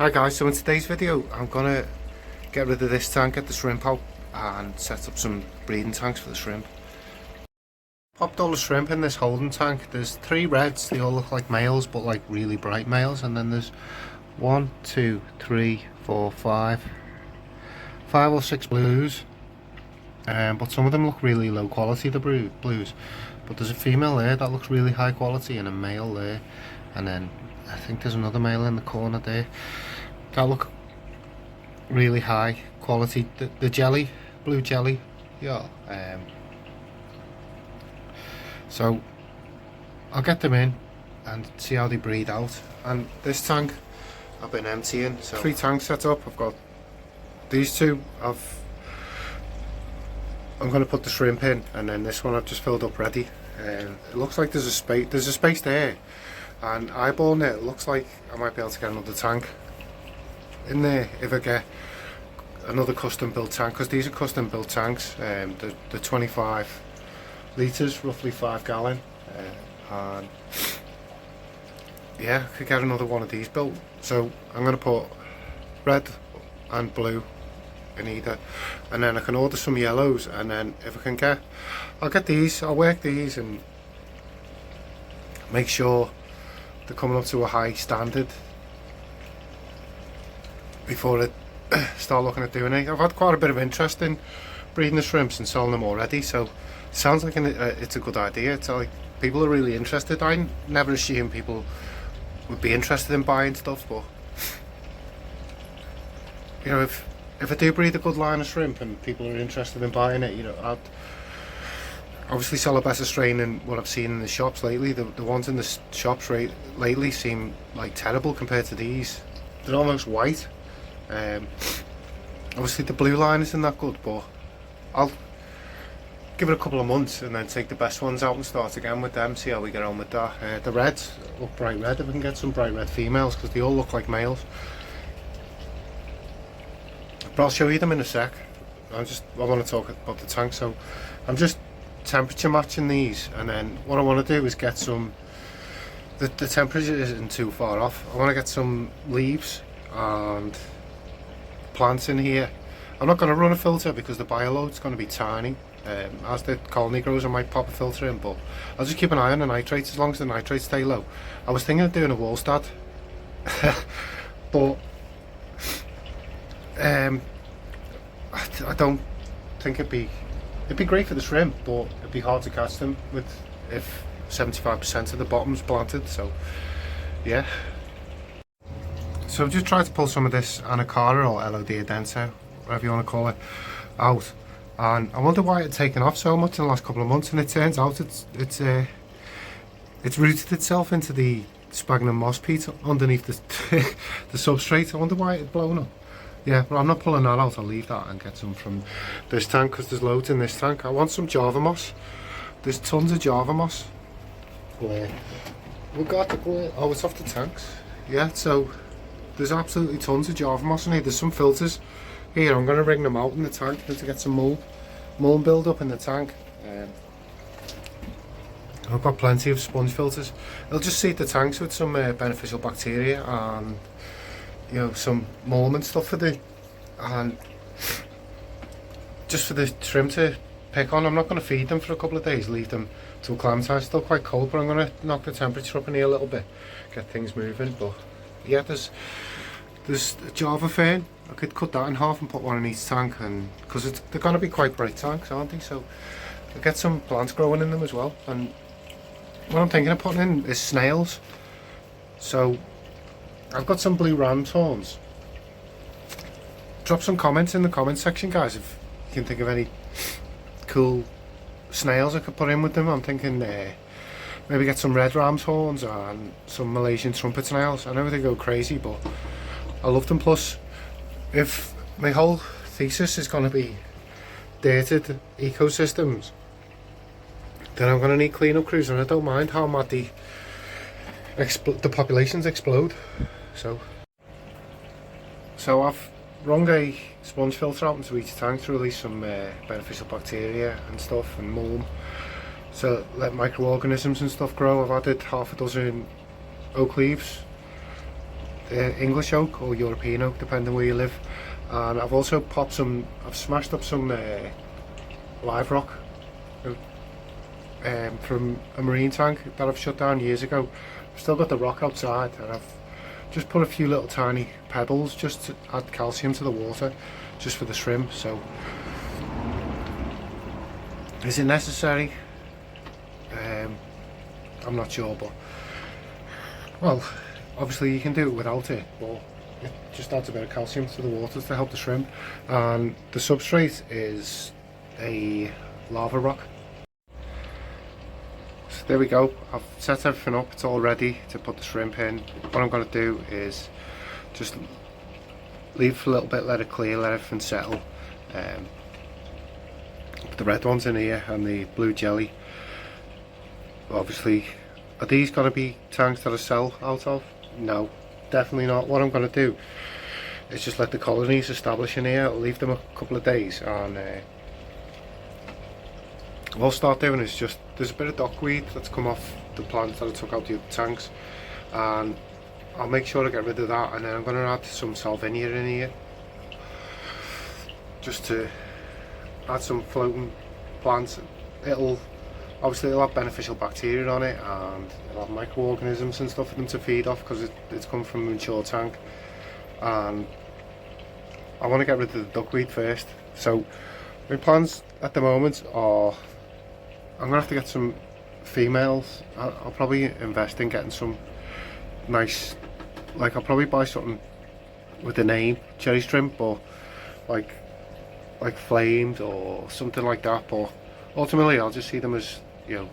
Hi guys, so in today's video I'm gonna get rid of this tank, get the shrimp out and set up some breeding tanks for the shrimp. Popped all the shrimp in this holding tank. There's 3 reds, they all look like males but like really bright males, and then there's 1, 2, 3, 4, 5 or 6 blues, but some of them look really low quality, the blues, but there's a female there that looks really high quality and a male there, and then I think there's another male in the corner there that look really high quality. The jelly, blue jelly, yeah. So I'll get them in and see how they breed out. And this tank I've been emptying, so 3 tanks set up. I've got these 2 I'm going to put the shrimp in, and then this one I've just filled up ready. It looks like there's a space there, and eyeballing it, it looks like I might be able to get another tank in there if I get another custom built tank, because these are custom built tanks. They're 25 litres, roughly 5 gallon, and yeah, I could get another one of these built. So I'm going to put red and blue in either, and then I can order some yellows, and then if I can get, I'll get these, I'll work these and make sure they're coming up to a high standard before I start looking at doing it. I've had quite a bit of interest in breeding the shrimps and selling them already, so it sounds like it's a good idea. It's like people are really interested. I never assumed people would be interested in buying stuff, but you know, if I do breed a good line of shrimp and people are interested in buying it, you know, I'd obviously sell a better strain than what I've seen in the shops lately. The ones in the shops lately seem like terrible compared to these. They're almost white. Obviously the blue line isn't that good, but I'll give it a couple of months and then take the best ones out and start again with them, see how we get on with that. The reds look bright red, if we can get some bright red females, because they all look like males. But I'll show you them in a sec. I want to talk about the tank. So I'm just temperature matching these, and then what I want to do is get some, the temperature isn't too far off. I want to get some leaves and plants in here. I'm not going to run a filter because the bioload's going to be tiny. As the colony grows I might pop a filter in, but I'll just keep an eye on the nitrates as long as the nitrates stay low. I was thinking of doing a wall stat but I don't think it'd be great for the shrimp, but it'd be hard to catch them with if 75% of the bottom's planted. So yeah, so I've just tried to pull some of this anacara or LOD adenta, whatever you want to call it, out, and I wonder why it's taken off so much in the last couple of months, and it turns out it's rooted itself into the sphagnum moss peat underneath the substrate. I wonder why it's blown up. Yeah, but I'm not pulling that out. I'll leave that and get some from this tank, because there's loads in this tank. I want some Java moss. There's tons of Java moss. Where we got the, oh, it's off the tanks. Yeah, so there's absolutely tons of Java moss in here. There's some filters here. I'm going to ring them out in the tank to get some mold build up in the tank. I've got plenty of sponge filters. I'll just seed the tanks with some beneficial bacteria and, you know, some mulm and stuff and just for the shrimp to pick on. I'm not going to feed them for a couple of days, leave them till clam time. It's still quite cold, but I'm going to knock the temperature up in here a little bit, get things moving. But yeah, there's a Java fern. I could cut that in half and put one in each tank, and because they're going to be quite bright tanks, aren't they? So I'll get some plants growing in them as well. And what I'm thinking of putting in is snails. So I've got some blue ram's horns. Drop some comments in the comment section, guys, if you can think of any cool snails I could put in with them. I'm thinking maybe get some red ram's horns and some Malaysian trumpet snails. I know they go crazy, but I love them. Plus, if my whole thesis is going to be dated ecosystems, then I'm going to need cleanup crews, and I don't mind how mad the populations explode. So I've wrung a sponge filter out into each tank to release some beneficial bacteria and stuff and mulm, so let microorganisms and stuff grow. I've added half a dozen oak leaves English oak or European oak, depending where you live. And I've also I've smashed up some live rock from a marine tank that I've shut down years ago. I've still got the rock outside, and I've just put a few little tiny pebbles just to add calcium to the water, just for the shrimp. So is it necessary? I'm not sure, but well, obviously you can do it without it, but it just adds a bit of calcium to the waters to help the shrimp. And the substrate is a lava rock. So there we go, I've set everything up, it's all ready to put the shrimp in. What I'm going to do is just leave for a little bit, let it clear, let everything settle. Put the red ones in here and the blue jelly. Obviously, are these going to be tanks that I sell out of? No, definitely not. What I'm going to do is just let the colonies establish in here. I'll leave them a couple of days, and what I'll start doing is just, there's a bit of dockweed that's come off the plants that I took out the other tanks, and I'll make sure to get rid of that, and then I'm going to add some salvinia in here just to add some floating plants. Obviously it'll have beneficial bacteria on it, and it'll have microorganisms and stuff for them to feed off, because it's come from a mature tank. And I want to get rid of the duckweed first. So my plans at the moment are, I'm going to have to get some females. I'll probably invest in getting some nice, like I'll probably buy something with the name cherry shrimp, or like flamed or something like that, but ultimately I'll just see them as, you know,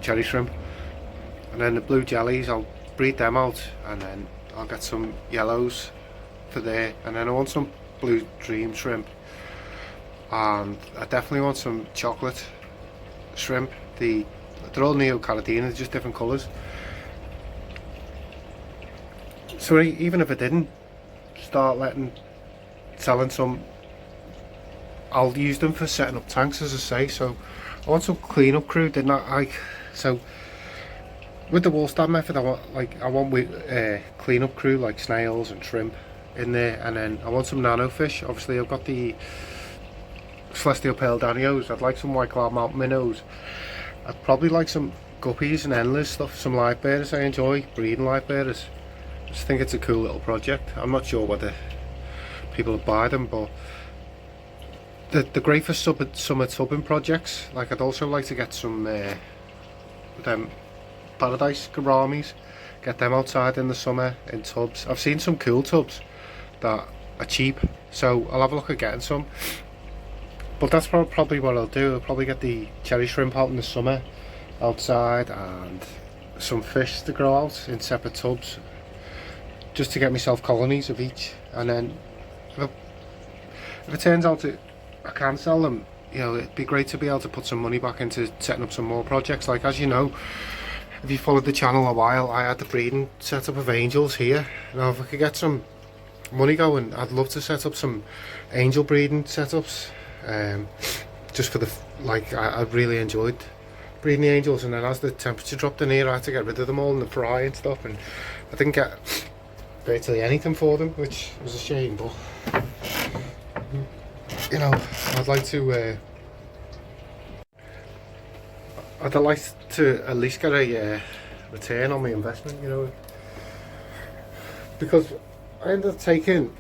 cherry shrimp. And then the blue jellies, I'll breed them out, and then I'll get some yellows for there, and then I want some blue dream shrimp, and I definitely want some chocolate shrimp. They're all neocaridina, they're just different colours. So even if I didn't start selling some, I'll use them for setting up tanks, as I say. So I want some cleanup crew, didn't I? So with the Woolstab method, I want cleanup crew like snails and shrimp in there, and then I want some nanofish. Obviously I've got the celestial pale danios. I'd like some white cloud mountain minnows. I'd probably like some guppies and endless stuff, some live bearers. I enjoy breeding live bearers. I just think it's a cool little project. I'm not sure whether people will buy them, but they're great for summer tubbing projects. Like, I'd also like to get some them paradise gouramis, get them outside in the summer in tubs. I've seen some cool tubs that are cheap, so I'll have a look at getting some. But that's probably what I'll do. I'll probably get the cherry shrimp out in the summer outside, and some fish to grow out in separate tubs, just to get myself colonies of each. And then if it turns out that I can sell them, you know, it'd be great to be able to put some money back into setting up some more projects. Like, as you know, if you followed the channel a while, I had the breeding setup of angels here. Now if I could get some money going, I'd love to set up some angel breeding setups, just for the, like, I really enjoyed breeding the angels. And then as the temperature dropped in here, I had to get rid of them all in the fry and stuff, and I didn't get virtually anything for them, which was a shame. But you know, I'd like to at least get a return on my investment, you know, because I ended up taking,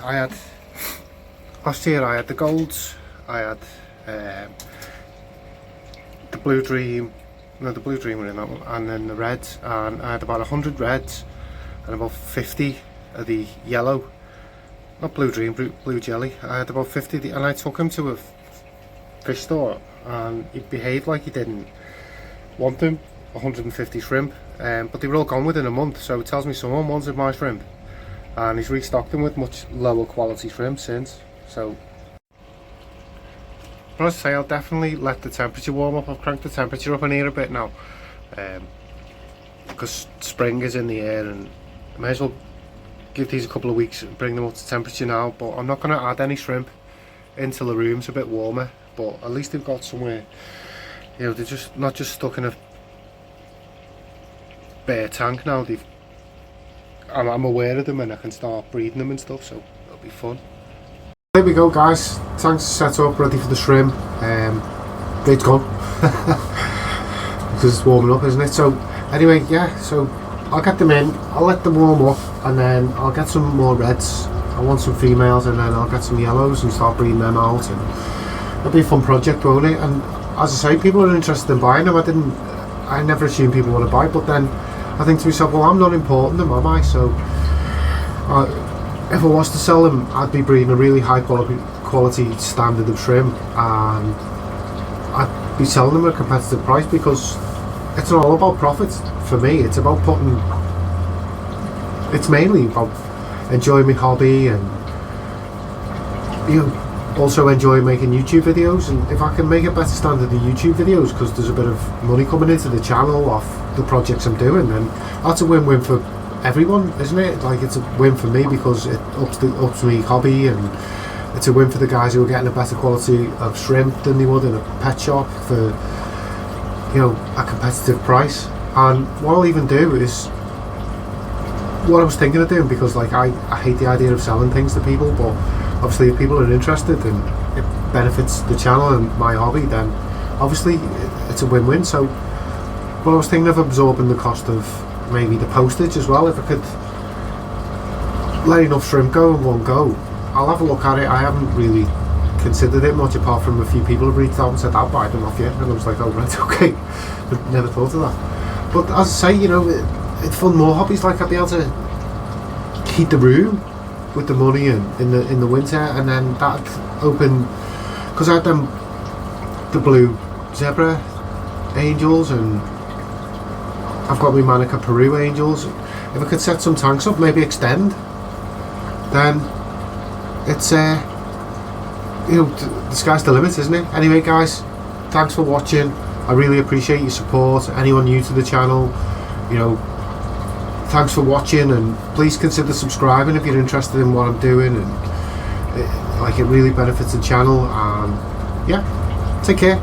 last year I had the golds, I had the blue dream, no, the blue dream were in that one, and then the reds, and I had about 100 reds and about 50 of the yellow, not blue dream, blue jelly. I had about 50 and I took him to a fish store, and he behaved like he didn't want them, 150 shrimp, but they were all gone within a month. So it tells me someone wanted my shrimp, and he's restocked them with much lower quality shrimp since. So, but as I say, I'll definitely let the temperature warm up. I've cranked the temperature up in here a bit now, because spring is in the air, and I may as well give these a couple of weeks and bring them up to temperature now. But I'm not going to add any shrimp until the room's a bit warmer. But at least they've got somewhere, you know, they're just not just stuck in a bare tank now. They've I'm aware of them and I can start breeding them and stuff, so it'll be fun. There we go, guys. Tanks set up, ready for the shrimp. It's gone because it's warming up, isn't it? So anyway, yeah, so I'll get them in, I'll let them warm up, and then I'll get some more reds. I want some females, and then I'll get some yellows and start breeding them out, and it'll be a fun project, won't it? And as I say, people are interested in buying them. I never assumed people want to buy, but then I think to myself, well, I'm not importing them, am I? So if I was to sell them, I'd be breeding a really high quality standard of shrimp, and I'd be selling them at a competitive price, because it's not all about profit for me. It's about it's mainly about enjoying my hobby, and also enjoy making YouTube videos. And if I can make a better standard of YouTube videos, because there's a bit of money coming into the channel off the projects I'm doing, then that's a win-win for everyone, isn't it? Like, it's a win for me because it ups my hobby, and it's a win for the guys who are getting a better quality of shrimp than they would in a pet shop for a competitive price. And what I'll even do is what I was thinking of doing, because like I hate the idea of selling things to people, but obviously if people are interested and it benefits the channel and my hobby, then obviously it's a win-win. So what I was thinking of absorbing the cost of maybe the postage as well. If I could let enough shrimp go in one go, I'll have a look at it. I haven't really considered it much, apart from a few people have reached out and said, I'll buy them off you, and I was like, oh right, okay. But never thought of that. But as I say, it's fun, more hobbies. Like, I'll be able to heat the room with the money and in the winter, and then that'd open, because I had the blue zebra angels, and I've got my Manica Peru angels. If I could set some tanks up, maybe extend, then it's the sky's the limit, isn't it? Anyway, guys, thanks for watching. I really appreciate your support. Anyone new to the channel, thanks for watching, and please consider subscribing if you're interested in what I'm doing, and it really benefits the channel. And yeah, take care.